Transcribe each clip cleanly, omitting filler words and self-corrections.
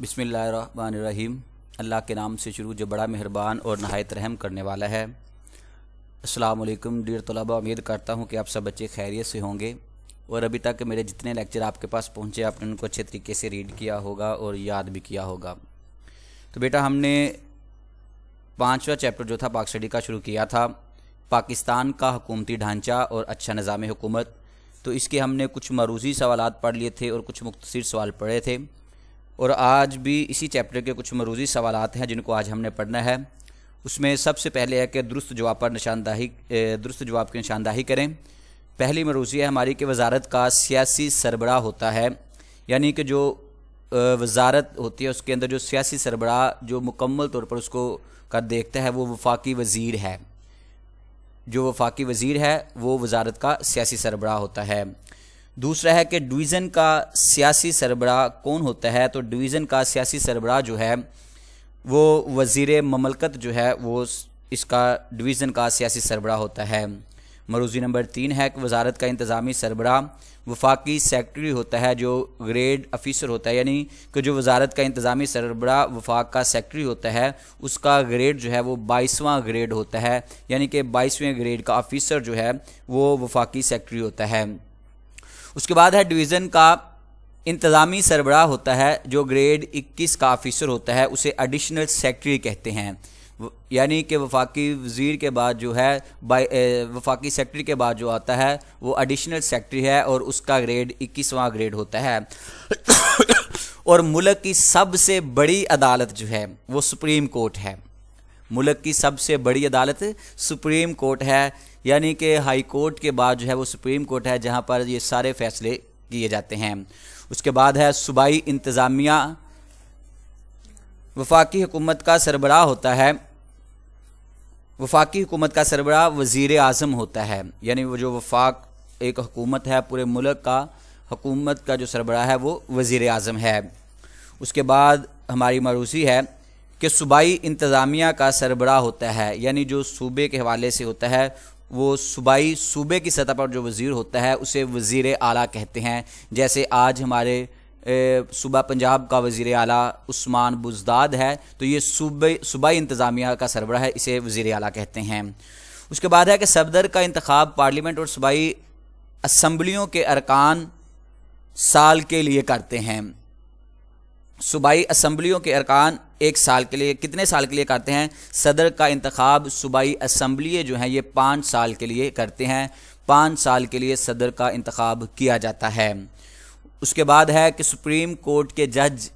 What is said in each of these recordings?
बिस्मिल्लाहिर्रहमानिर्रहीम। अल्लाह के नाम से शुरू जो बड़ा मेहरबान और नहायत रहम करने वाला है। अस्सलाम वालेकुम डियर तलबा, उम्मीद करता हूँ कि आप सब बच्चे खैरियत से होंगे और अभी तक मेरे जितने लेक्चर आपके पास पहुँचे आपने उनको अच्छे तरीके से रीड किया होगा और याद भी किया होगा। तो बेटा हमने 5वां चैप्टर जो था पाक स्टडी का शुरू किया था, पाकिस्तान का हुकूमती ढांचा और अच्छा निज़ाम हुकूमत। तो इसके हमने कुछ मरूज़ी सवालात पढ़ लिए थे और कुछ मुख्तसर सवाल पढ़े थे और आज भी इसी चैप्टर के कुछ मरूज़ी सवालात हैं जिनको आज हमने पढ़ना है। उसमें सबसे पहले है कि दुरुस्त जवाब की निशानदाही करें। पहली मरूज़ी है हमारी कि वज़ारत का सियासी सरबराह होता है, यानी कि जो वज़ारत होती है उसके अंदर जो सियासी सरबराह जो मुकम्मल तौर पर उसको कर देखता है वो वफाकी वज़ीर है। जो वफाकी वज़ीर है वो वज़ारत का सियासी सरबराह होता है। दूसरा है कि डिवीज़न का सियासी सरबराह कौन होता है। तो डिवीज़न का सियासी सरबराह जो है वो वज़ीर ममलकत जो है वो इसका डिवीज़न का सियासी सरबराह होता है। मरूज़ी नंबर 3 है कि वज़ारत का इंतज़ामी सरबराह वफाकी सेक्रेटरी होता है, जो ग्रेड अफीसर होता है, यानी कि जो वज़ारत का इंतज़ामी सरबराह वफाक का सेक्रेटरी होता है उसका ग्रेड जो है वो 22वां ग्रेड होता है, यानी कि 22वें ग्रेड का अफीसर जो है वो वफाकी सेक्रेटरी होता है। उसके बाद है डिवीज़न का इंतज़ामी सरबराह होता है, जो ग्रेड 21 का अफीसर होता है उसे एडिशनल सेक्रेटरी कहते हैं, यानी कि वफाकी वज़ीर के बाद जो है वफाकी सेक्रेटरी के बाद जो आता है वो एडिशनल सेक्रेटरी है और उसका ग्रेड 21वां ग्रेड होता है। और मुल्क की सबसे बड़ी अदालत जो है वो सुप्रीम कोर्ट है। मुल्क की सबसे बड़ी अदालत सुप्रीम कोर्ट है, यानी कि हाई कोर्ट के बाद जो है वो सुप्रीम कोर्ट है जहाँ पर ये सारे फैसले किए जाते हैं। उसके बाद है सूबाई इंतज़ामिया। वफाकी हुकूमत का सरबराह होता है, वफाकी हुकूमत का सरबराह वज़ीर आज़म होता है, यानी वो जो वफाक एक हुकूमत है पूरे मुल्क का हुकूमत का जो सरबराह है वो वज़ीर आज़म है। उसके बाद हमारी मरूज़ी है कि सूबाई इंतज़ामिया का सरबराह होता है, यानी जो सूबे के हवाले से होता है वो सूबे की सतह पर जो वज़ीर होता है उसे वज़ीर आला कहते हैं। जैसे आज हमारे सूबा पंजाब का वज़ीर आला उस्मान बुज़दाद है, तो ये सूबाई इंतज़ामिया का सरबराह है, इसे वज़ीर आला कहते हैं। उसके बाद है कि सदर का इंतखाब पार्लियामेंट और सूबाई असम्बलियों के अरकान साल के लिए करते हैं। सूबाई असम्बलियों के अरकान एक साल के लिए, कितने साल के लिए करते हैं? सदर का इंतखाब सूबाई असम्बली जो हैं ये 5 साल के लिए करते हैं। 5 साल के लिए सदर का इंतखाब किया जाता है। उसके बाद है कि सुप्रीम कोर्ट के जज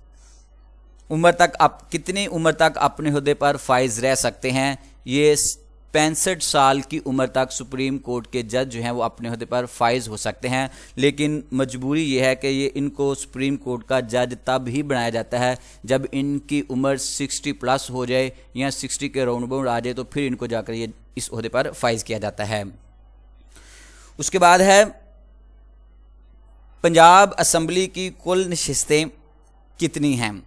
कितनी उम्र तक अपने हुद्दे पर फाइज रह सकते हैं? ये 65 साल की उम्र तक सुप्रीम कोर्ट के जज जो हैं वो अपने हुद्दे पर फाइज हो सकते हैं, लेकिन मजबूरी ये है कि ये इनको सुप्रीम कोर्ट का जज तब ही बनाया जाता है जब इनकी उम्र 60+ हो जाए या 60 के राउंड बाउंड आ जाए, तो फिर इनको जाकर ये इस ओहदे पर फाइज किया जाता है। उसके बाद है पंजाब असम्बली की कुल नशिस्तें कितनी हैं?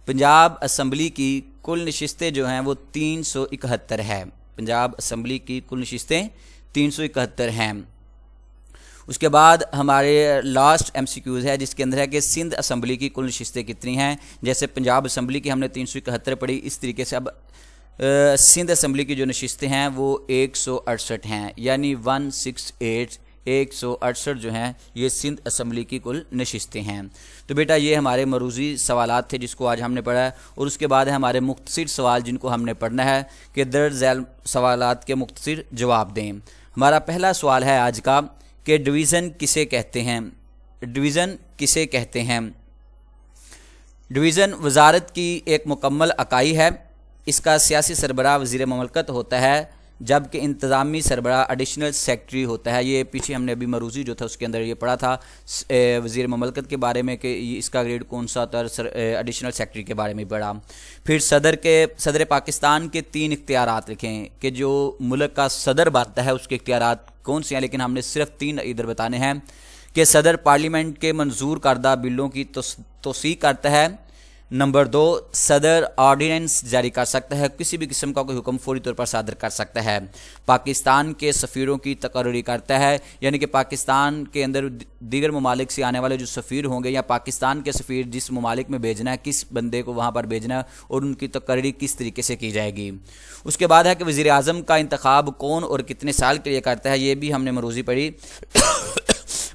पंजाब असम्बली की कुल नशिस्तें जो हैं वो 371 है। पंजाब असम्बली की कुल नशिस्तें 371 हैं। उसके बाद हमारे लास्ट MCQs है जिसके अंदर है कि सिंध असम्बली की कुल नशिस्तें कितनी हैं। जैसे पंजाब असम्बली की हमने 371 पढ़ी, इस तरीके से अब सिंध असम्बली की जो नशिस्तें हैं वो 168 हैं, यानी 168 जो हैं ये सिंध असम्बली की कुल नशिस्तें हैं। तो बेटा ये हमारे मरूज़ी सवालात थे जिसको आज हमने पढ़ा है। और उसके बाद है हमारे मुख्तसर सवाल जिनको हमने पढ़ना है कि दर्ज झैल सवालात के मुख्तसर जवाब दें। हमारा पहला सवाल है आज का कि डिवीज़न किसे कहते हैं? डिवीज़न किसे कहते हैं? डिवीज़न वज़ारत की एक मुकम्मल इकाई है। इसका सियासी सरबराह वज़ीर ममलकत होता है, जबकि इंतज़ामी सरबराह एडिशनल सेक्रेटरी होता है। ये पीछे हमने अभी मरूज़ी जो था उसके अंदर ये पढ़ा था वज़ीर ममलकत के बारे में कि इसका ग्रेड कौन सा था, एडिशनल सेक्रेटरी के बारे में पढ़ा। फिर सदर पाकिस्तान के 3 इख्तियारात लिखें कि जो मुल्क का सदर बनता है उसके इख्तियारात कौन से हैं, लेकिन हमने सिर्फ 3 इधर बताने हैं कि सदर पार्लियामेंट के मंजूर करदा बिलों की तौसीक करता है, नंबर 2, सदर ऑर्डिनेंस जारी कर सकता है, किसी भी किस्म का कोई हुक्म फौरी तौर पर सादर कर सकता है। पाकिस्तान के सफ़ीरों की तकर्री करता है, यानी कि पाकिस्तान के अंदर दीगर ममालिक से आने वाले जो सफ़ीर होंगे या पाकिस्तान के सफ़ीर जिस ममालिक में भेजना है, किस बंदे को वहाँ पर भेजना है और उनकी तकर्री किस तरीके से की जाएगी। उसके बाद है कि वज़ीर आज़म का इंतखाब कौन और कितने साल के लिए करता है, ये भी हमने मरूज़ी पढ़ी।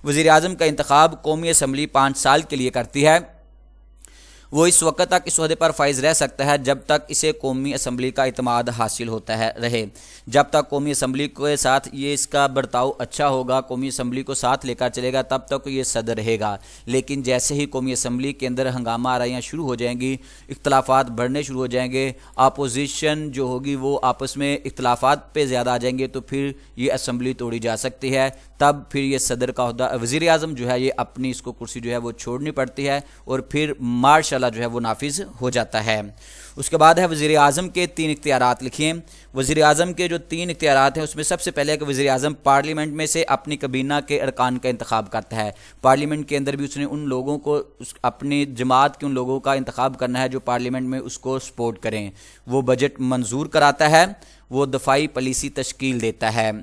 वज़ीर आज़म का इंतखाब कौमी असम्बली 5 साल के लिए करती है। वो इस वक्त तक इस ओहदे पर फाइज रह सकता है जब तक इसे कौमी असम्बली का इत्मीनान हासिल होता है रहे। जब तक कौमी असम्बली के साथ ये इसका बर्ताव अच्छा होगा, कौमी असम्बली को साथ लेकर चलेगा, तब तक ये सदर रहेगा। लेकिन जैसे ही कौमी असम्बली के अंदर हंगामा आराइयाँ शुरू हो जाएंगी, इख्तलाफात बढ़ने शुरू हो जाएंगे, अपोजिशन जो होगी वो आपस में इख्तलाफात पे ज़्यादा आ जाएंगे, तो फिर ये असम्बली तोड़ी जा सकती है। तब फिर ये सदर का ओहदा वज़ीर आज़म जो है ये अपनी इसको कुर्सी जो है वो छोड़नी पड़ती है और फिर मार्शल जो है वो नाफिज हो जाता है। उसके बाद है वज़ीर आज़म के 3 इख्तियारात लिखिए। वज़ीर आज़म के जो 3 इख्तियारात हैं उसमें सबसे पहले है कि वज़ीर आज़म पार्लियामेंट में से अपनी कबीना के अरकान का इंतखाब करता है। पार्लियामेंट के अंदर भी उसने उन लोगों को अपनी जमात के उन लोगों का इंतखाब करना है जो पार्लियामेंट में उसको सपोर्ट करें। वो बजट मंजूर कराता है, वो दफाई पॉलिसी तश्कील देता है।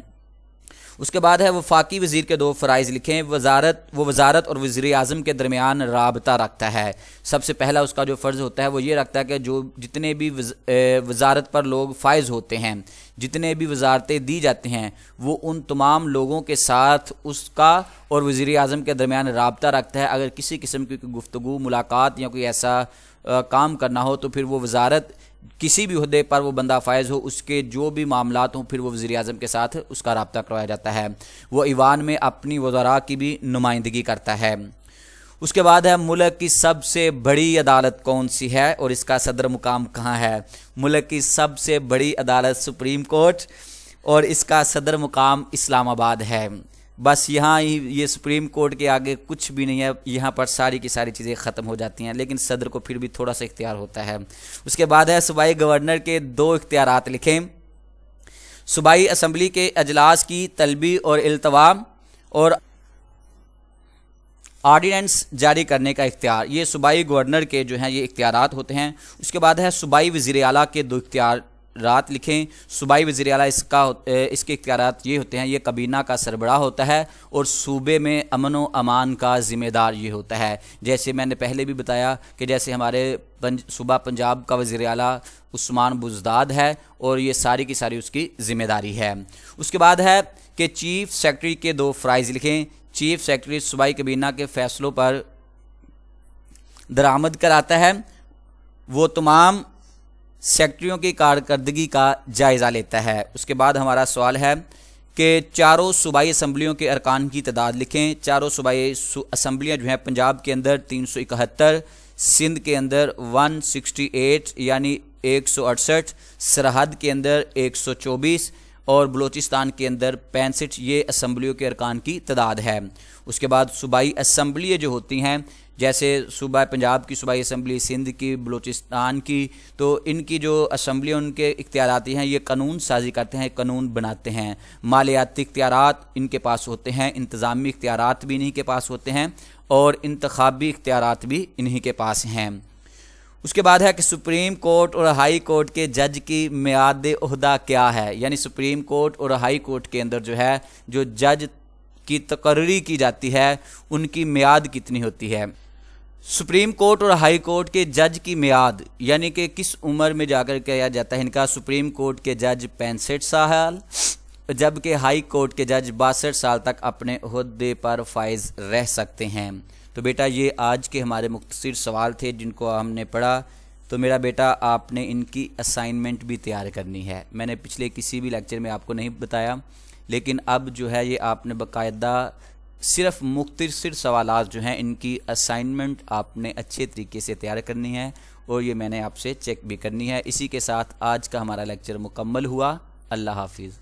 उसके बाद है वफाकी वज़ीर के 2 फ़राइज़ लिखें। वज़ारत और वज़ीर आज़म के दरमियान राबता रखता है। सबसे पहला उसका जो फ़र्ज़ होता है वो ये रखता है कि जो जितने भी वज़ारत पर लोग फाइज होते हैं, जितने भी वज़ारतें दी जाती हैं, वो उन तमाम लोगों के साथ उसका और वज़ीर आज़म के दरमियान राबता रखता है। अगर किसी किस्म की गुफ्तगू, मुलाकात या कोई ऐसा काम करना हो तो फिर वो वज़ारत किसी भी ओहदे पर वो बंदा फायज हो, उसके जो भी मामलात हों, फिर वो वज़ीर आज़म के साथ उसका रब्ता करवाया जाता है। वो ईवान में अपनी वज़रा की भी नुमाइंदगी करता है। उसके बाद है मुल्क की सबसे बड़ी अदालत कौन सी है और इसका सदर मुकाम कहाँ है। मुल्क की सबसे बड़ी अदालत सुप्रीम कोर्ट और इसका सदर मुकाम इस्लामाबाद है। बस यहाँ ही ये सुप्रीम कोर्ट के आगे कुछ भी नहीं है, यहाँ पर सारी की सारी चीज़ें ख़त्म हो जाती हैं, लेकिन सदर को फिर भी थोड़ा सा इख्तियार होता है। उसके बाद है सूबाई गवर्नर के 2 इख्तियारात लिखें। सूबाई असम्बली के अजलास की तलबी और इल्तवा और ऑर्डिनेंस जारी करने का इख्तियार, ये सूबाई गवर्नर के जो हैं ये इख्तियारात होते हैं। उसके बाद है सूबाई वज़ीर आला के 2 इख्तियारात लिखें। सूबाई वज़ीर आला इसके इख्तियारात ये होते हैं, ये कबीना का सरबराह होता है और सूबे में अमन व अमान का ज़िम्मेदार ये होता है। जैसे मैंने पहले भी बताया कि जैसे हमारे सूबा पंजाब का वज़ीर आला उस्मान बुज़दाद है और ये सारी की सारी उसकी ज़िम्मेदारी है। उसके बाद है कि चीफ़ सेक्रेटरी के 2 फ़राइज़ लिखें। चीफ़ सेक्रेटरी सूबाई कबीना के फ़ैसलों पर दरामद कराता है, वो तमाम सेक्रेटरियों की कारकर्दगी का जायज़ा लेता है। उसके बाद हमारा सवाल है कि चारों सूबाई असम्बलियों के अरकान की तादाद लिखें। चारों सूबाई असम्बलियाँ जो हैं पंजाब के अंदर 371, सिंध के अंदर 168 यानी 168, सरहद के अंदर 124 और बलूचिस्तान के अंदर 65 ये असम्बलियों के अरकान की तादाद है। उसके बाद सूबाई असम्बलियाँ जो होती हैं, जैसे सूबा पंजाब की सूबाई असम्बली, सिंध की, बलूचिस्तान की, तो इनकी जो असम्बलियाँ उनके इख्तियारात हैं, ये कानून साजी करते हैं, कानून बनाते हैं। मालियाती इख्तियारात इनके पास होते हैं, इंतज़ामी इख्तियारात भी इन्हीं के पास होते हैं और इंतखाबी इख्तियारात भी इन्हीं के पास हैं। उसके बाद है कि सुप्रीम कोर्ट और हाई कोर्ट के जज की मियाद ओहदा क्या है, यानी सुप्रीम कोर्ट और हाई कोर्ट के अंदर जो है जो जज की तकर्री की जाती है उनकी मियाद कितनी होती है। सुप्रीम कोर्ट और हाई कोर्ट के जज की मियाद यानी कि किस उम्र में जाकर किया जाता है इनका। सुप्रीम कोर्ट के जज 65 साल, जबकि हाई कोर्ट के जज 62 साल तक अपने ओहदे पर फाइज रह सकते हैं। तो बेटा ये आज के हमारे मुख्तसर सवाल थे जिनको हमने पढ़ा। तो मेरा बेटा आपने इनकी असाइनमेंट भी तैयार करनी है। मैंने पिछले किसी भी लेक्चर में आपको नहीं बताया, लेकिन अब जो है ये आपने बाकायदा सिर्फ मुख्तसर सवालात जो हैं इनकी असाइनमेंट आपने अच्छे तरीके से तैयार करनी है और ये मैंने आपसे चेक भी करनी है। इसी के साथ आज का हमारा लेक्चर मुकम्मल हुआ। अल्लाह हाफिज़।